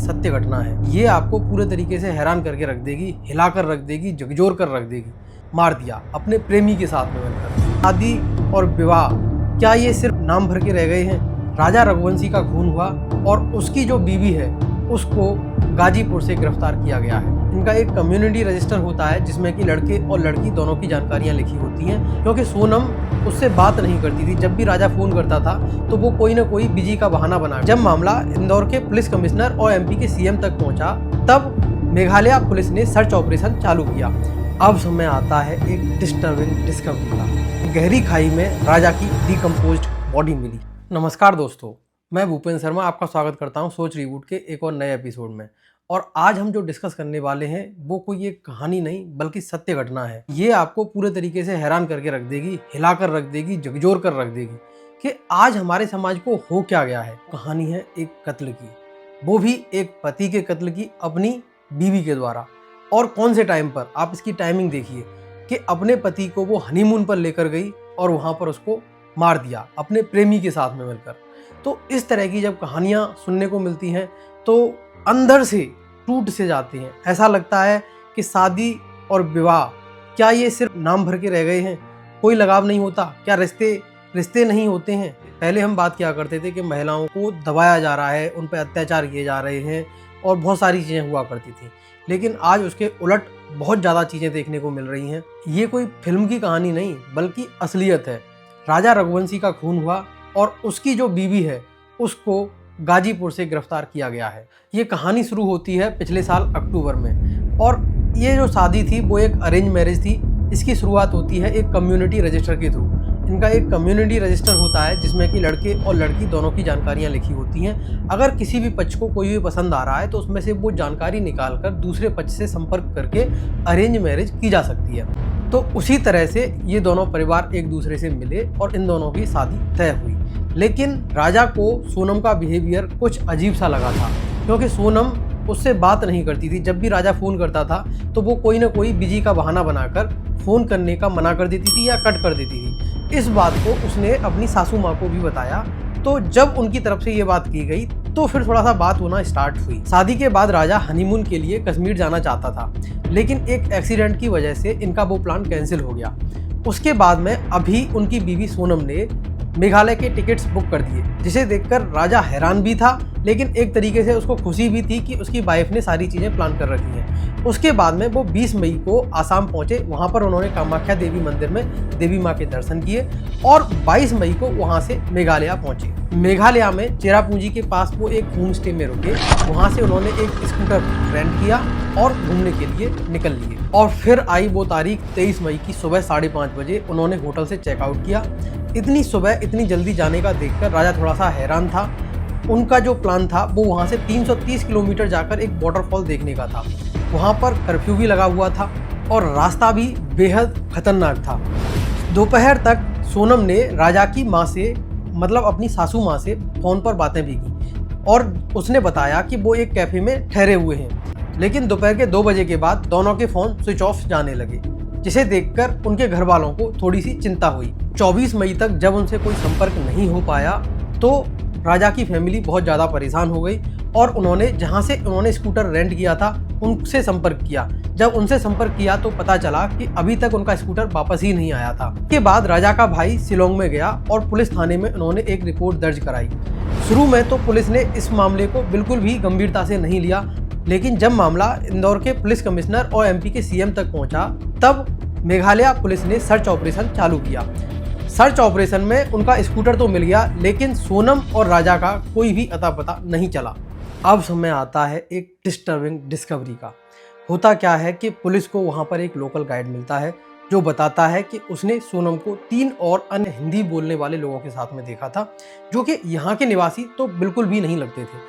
सत्य घटना है। ये आपको पूरे तरीके से हैरान करके रख देगी, हिलाकर रख देगी, झकझोर कर रख देगी। मार दिया अपने प्रेमी के साथ में मिलकर। शादी और विवाह क्या ये सिर्फ नाम भर के रह गए हैं? राजा रघुवंशी का खून हुआ और उसकी जो बीवी है उसको गाजीपुर से गिरफ्तार किया गया है। इनका एक कम्युनिटी रजिस्टर होता है जिसमें कि लड़के और लड़की दोनों की जानकारियां लिखी होती हैं, क्योंकि सोनम उससे बात नहीं करती थी। जब भी राजा फ़ोन करता था तो वो कोई ना कोई बिजी का बहाना बना। जब मामला इंदौर के पुलिस कमिश्नर और एमपी के सीएम तक पहुंचा तब मेघालय पुलिस ने सर्च ऑपरेशन चालू किया। अब समय आता है एक डिस्टर्बिंग डिस्कवरी का। गहरी खाई में राजा की डिकम्पोज्ड बॉडी मिली। नमस्कार दोस्तों, मैं भूपेंद्र शर्मा आपका स्वागत करता हूं सोच रिबूट के एक और नए एपिसोड में। और आज हम जो डिस्कस करने वाले हैं वो कोई एक कहानी नहीं बल्कि सत्य घटना है। ये आपको पूरे तरीके से हैरान करके रख देगी, हिलाकर रख देगी, झकझोर कर रख देगी कि आज हमारे समाज को हो क्या गया है। कहानी है एक कत्ल की, वो भी एक पति के कत्ल की अपनी बीवी के द्वारा। और कौन से टाइम पर, आप इसकी टाइमिंग देखिए कि अपने पति को वो हनीमून पर लेकर गई और वहाँ पर उसको मार दिया अपने प्रेमी के साथ में मिलकर। तो इस तरह की जब कहानियाँ सुनने को मिलती हैं तो अंदर से टूट से जाते हैं। ऐसा लगता है कि शादी और विवाह क्या ये सिर्फ नाम भर के रह गए हैं? कोई लगाव नहीं होता क्या? रिश्ते नहीं होते हैं? पहले हम बात किया करते थे कि महिलाओं को दबाया जा रहा है, उन पर अत्याचार किए जा रहे हैं और बहुत सारी चीज़ें हुआ करती थी। लेकिन आज उसके उलट बहुत ज़्यादा चीज़ें देखने को मिल रही हैं। ये कोई फिल्म की कहानी नहीं बल्कि असलियत है। राजा रघुवंशी का खून हुआ और उसकी जो बीवी है उसको गाजीपुर से गिरफ्तार किया गया है। ये कहानी शुरू होती है पिछले साल अक्टूबर में और ये जो शादी थी वो एक अरेंज मैरिज थी। इसकी शुरुआत होती है एक कम्युनिटी रजिस्टर के थ्रू। इनका एक कम्युनिटी रजिस्टर होता है जिसमें कि लड़के और लड़की दोनों की जानकारियां लिखी होती हैं। अगर किसी भी पक्ष को कोई भी पसंद आ रहा है तो उसमें से वो जानकारी निकालकर दूसरे पक्ष से संपर्क करके अरेंज मैरिज की जा सकती है। तो उसी तरह से ये दोनों परिवार एक दूसरे से मिले और इन दोनों की शादी तय हुई। लेकिन राजा को सोनम का बिहेवियर कुछ अजीब सा लगा था, क्योंकि सोनम उससे बात नहीं करती थी। जब भी राजा फ़ोन करता था तो वो कोई ना कोई बिजी का बहाना बनाकर फ़ोन करने का मना कर देती थी या कट कर देती थी। इस बात को उसने अपनी सासू माँ को भी बताया। तो जब उनकी तरफ से ये बात की गई तो फिर थोड़ा सा बात होना स्टार्ट हुई। शादी के बाद राजा हनीमून के लिए कश्मीर जाना चाहता था, लेकिन एक एक्सीडेंट की वजह से इनका वो प्लान कैंसिल हो गया। उसके बाद में अभी उनकी बीवी सोनम ने मेघालय के टिकट्स बुक कर दिए, जिसे देखकर राजा हैरान भी था लेकिन एक तरीके से उसको खुशी भी थी कि उसकी वाइफ ने सारी चीज़ें प्लान कर रखी हैं। उसके बाद में वो 20 मई को आसाम पहुंचे। वहां पर उन्होंने कामाख्या देवी मंदिर में देवी माँ के दर्शन किए और 22 मई को वहां से मेघालय पहुंचे। मेघालय में चेरापूंजी के पास वो एक होम स्टे में रुके। वहां से उन्होंने एक स्कूटर रेंट किया और घूमने के लिए निकल लिए। और फिर आई वो तारीख 23 मई की सुबह 5:30 बजे उन्होंने होटल से चेकआउट किया। इतनी सुबह इतनी जल्दी जाने का देखकर राजा थोड़ा सा हैरान था। उनका जो प्लान था वो वहाँ से 330 किलोमीटर जाकर एक वाटरफॉल देखने का था। वहाँ पर कर्फ्यू भी लगा हुआ था और रास्ता भी बेहद खतरनाक था। दोपहर तक सोनम ने राजा की माँ से, मतलब अपनी सासू माँ से फ़ोन पर बातें भी की और उसने बताया कि वो एक कैफ़े में ठहरे हुए हैं। लेकिन दोपहर के 2 बजे के बाद दोनों के फ़ोन स्विच ऑफ जाने लगे, जिसे देखकर उनके घर वालों को थोड़ी सी चिंता हुई। 24 मई तक जब उनसे कोई संपर्क नहीं हो पाया तो राजा की फैमिली बहुत ज़्यादा परेशान हो गई और उन्होंने जहां से उन्होंने स्कूटर रेंट किया था उनसे संपर्क किया। जब उनसे संपर्क किया तो पता चला कि अभी तक उनका स्कूटर वापस ही नहीं आया था। इसके बाद राजा का भाई शिलोंग में गया और पुलिस थाने में उन्होंने एक रिपोर्ट दर्ज कराई। शुरू में तो पुलिस ने इस मामले को बिल्कुल भी गंभीरता से नहीं लिया, लेकिन जब मामला इंदौर के पुलिस कमिश्नर और एमपी के सीएम तक पहुंचा तब मेघालय पुलिस ने सर्च ऑपरेशन चालू किया। सर्च ऑपरेशन में उनका स्कूटर तो मिल गया, लेकिन सोनम और राजा का कोई भी अता पता नहीं चला। अब समय आता है एक डिस्टर्बिंग डिस्कवरी का। होता क्या है कि पुलिस को वहां पर एक लोकल गाइड मिलता है जो बताता है कि उसने सोनम को 3 और अन्य हिंदी बोलने वाले लोगों के साथ में देखा था, जो कि यहाँ के निवासी तो बिल्कुल भी नहीं लगते थे।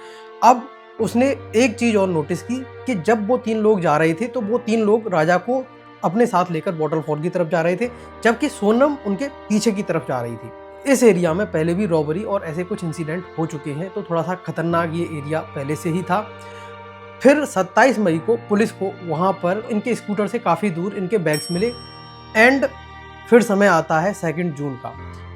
अब उसने एक चीज़ और नोटिस की कि जब वो 3 लोग जा रहे थे तो वो 3 लोग राजा को अपने साथ लेकर वाटरफॉल की तरफ जा रहे थे, जबकि सोनम उनके पीछे की तरफ जा रही थी। इस एरिया में पहले भी रॉबरी और ऐसे कुछ इंसिडेंट हो चुके हैं, तो थोड़ा सा खतरनाक ये एरिया पहले से ही था। फिर 27 मई को पुलिस को वहाँ पर इनके स्कूटर से काफ़ी दूर इनके बैग्स मिले एंड फिर समय आता है 2 जून का।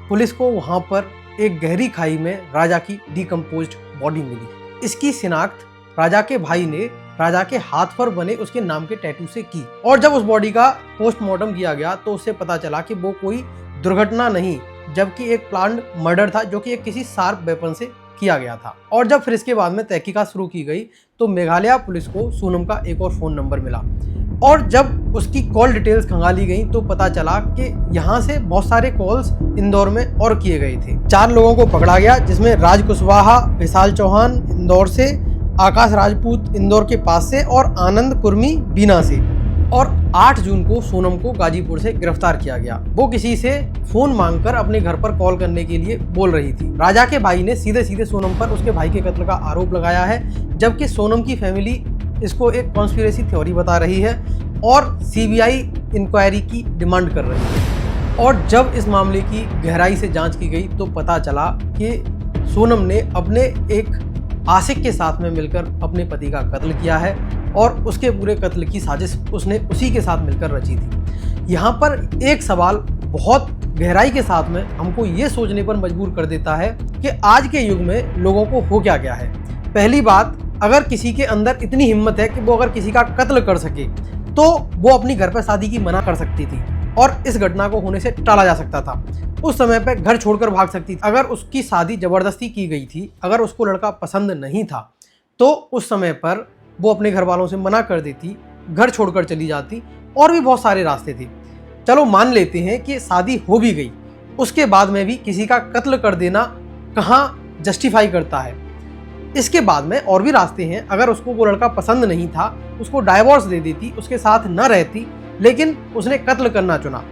पुलिस को वहाँ पर एक गहरी खाई में राजा की डिकम्पोज्ड बॉडी मिली। इसकी शिनाख्त राजा के भाई ने राजा के हाथ पर बने उसके नाम के टैटू से की। और जब उस बॉडी का पोस्टमार्टम किया गया तो उससे पता चला कि वो कोई दुर्घटना नहीं, जबकि एक प्लान्ड मर्डर था जो कि एक किसी शार्प वेपन से किया गया था। और जब फिर इसके बाद में तहकीकात शुरू की गई तो मेघालय पुलिस को सोनम का एक और फ़ोन नंबर मिला, और जब उसकी कॉल डिटेल्स खंगाली गई तो पता चला कि यहाँ से बहुत सारे कॉल्स इंदौर में और किए गए थे। 4 लोगों को पकड़ा गया, जिसमें राज कुशवाहा, विशाल चौहान इंदौर से, आकाश राजपूत इंदौर के पास से और आनंद कुर्मी बीना से। और 8 जून को सोनम को गाजीपुर से गिरफ्तार किया गया। वो किसी से फोन मांगकर अपने घर पर कॉल करने के लिए बोल रही थी। राजा के भाई ने सीधे सीधे सोनम पर उसके भाई के कत्ल का आरोप लगाया है, जबकि सोनम की फैमिली इसको एक कॉन्स्पिरेसी थ्योरी बता रही है और सीबीआई इंक्वायरी की डिमांड कर रही है। और जब इस मामले की गहराई से जांच की गई तो पता चला कि सोनम ने अपने एक आशिक के साथ में मिलकर अपने पति का कत्ल किया है और उसके पूरे कत्ल की साजिश उसने उसी के साथ मिलकर रची थी। यहाँ पर एक सवाल बहुत गहराई के साथ में हमको ये सोचने पर मजबूर कर देता है कि आज के युग में लोगों को हो क्या गया है। पहली बात, अगर किसी के अंदर इतनी हिम्मत है कि वो अगर किसी का कत्ल कर सके तो वो अपनी घर पर शादी की मना कर सकती थी और इस घटना को होने से टाला जा सकता था। उस समय पे घर छोड़कर भाग सकती थी। अगर उसकी शादी जबरदस्ती की गई थी, अगर उसको लड़का पसंद नहीं था तो उस समय पर वो अपने घर वालों से मना कर देती, घर छोड़कर चली जाती, और भी बहुत सारे रास्ते थे। चलो मान लेते हैं कि शादी हो भी गई, उसके बाद में भी किसी का कत्ल कर देना कहाँ जस्टिफाई करता है। इसके बाद में और भी रास्ते हैं। अगर उसको वो लड़का पसंद नहीं था, उसको डाइवोर्स दे देती, उसके साथ न रहती, लेकिन उसने कत्ल करना चुना,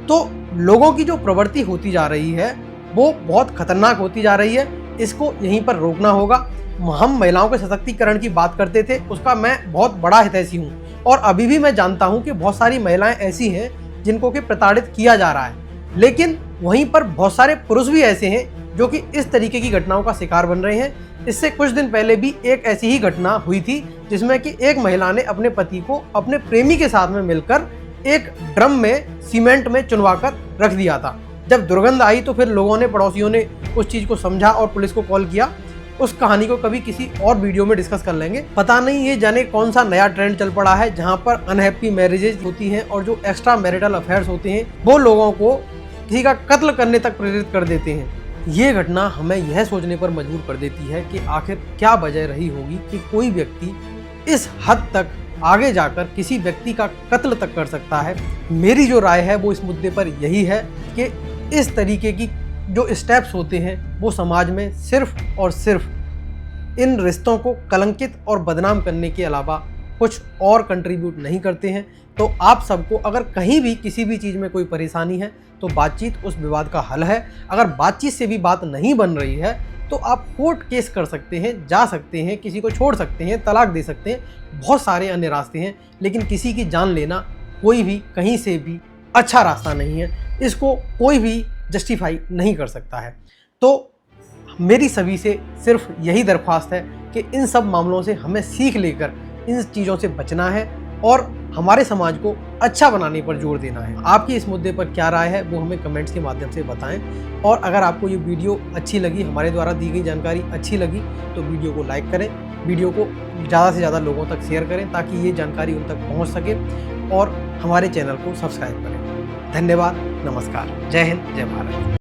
तो लोगों की जो प्रवृत्ति होती जा रही है वो बहुत खतरनाक होती जा रही है। इसको यहीं पर रोकना होगा। हम महिलाओं के सशक्तिकरण की बात करते थे, उसका मैं बहुत बड़ा हितैषी हूँ और अभी भी मैं जानता हूँ कि बहुत सारी महिलाएं ऐसी हैं जिनको कि प्रताड़ित किया जा रहा है, लेकिन वहीं पर बहुत सारे पुरुष भी ऐसे हैं जो कि इस तरीके की घटनाओं का शिकार बन रहे हैं। इससे कुछ दिन पहले भी एक ऐसी ही घटना हुई थी जिसमें कि एक महिला ने अपने पति को अपने प्रेमी के साथ में मिलकर एक ड्रम में सीमेंट में चुनवाकर रख दिया था। जब दुर्गंध आई तो फिर लोगों ने, पड़ोसियों ने उस चीज़ को समझा और पुलिस को कॉल किया। उस कहानी को कभी किसी और वीडियो में डिस्कस कर लेंगे। पता नहीं ये जाने कौन सा नया ट्रेंड चल पड़ा है जहाँ पर अनहैप्पी मैरिजेज होती हैं और जो एक्स्ट्रा मैरिटल अफेयर्स होते हैं वो लोगों को किसी का कत्ल करने तक प्रेरित कर देते हैं। ये घटना हमें यह सोचने पर मजबूर कर देती है कि आखिर क्या वजह रही होगी कि कोई व्यक्ति इस हद तक आगे जाकर किसी व्यक्ति का कत्ल तक कर सकता है। मेरी जो राय है वो इस मुद्दे पर यही है कि इस तरीके की जो स्टेप्स होते हैं वो समाज में सिर्फ और सिर्फ इन रिश्तों को कलंकित और बदनाम करने के अलावा कुछ और कंट्रीब्यूट नहीं करते हैं। तो आप सबको अगर कहीं भी किसी भी चीज़ में कोई परेशानी है तो बातचीत उस विवाद का हल है। अगर बातचीत से भी बात नहीं बन रही है तो आप कोर्ट केस कर सकते हैं, जा सकते हैं, किसी को छोड़ सकते हैं, तलाक दे सकते हैं, बहुत सारे अन्य रास्ते हैं, लेकिन किसी की जान लेना कोई भी कहीं से भी अच्छा रास्ता नहीं है। इसको कोई भी जस्टिफाई नहीं कर सकता है। तो मेरी सभी से सिर्फ यही दरख्वास्त है कि इन सब मामलों से हमें सीख लेकर इन चीज़ों से बचना है और हमारे समाज को अच्छा बनाने पर जोर देना है। आपकी इस मुद्दे पर क्या राय है वो हमें कमेंट्स के माध्यम से बताएं। और अगर आपको ये वीडियो अच्छी लगी, हमारे द्वारा दी गई जानकारी अच्छी लगी, तो वीडियो को लाइक करें, वीडियो को ज़्यादा से ज़्यादा लोगों तक शेयर करें ताकि ये जानकारी उन तक पहुँच सके, और हमारे चैनल को सब्सक्राइब करें। धन्यवाद, नमस्कार, जय हिंद, जय भारत।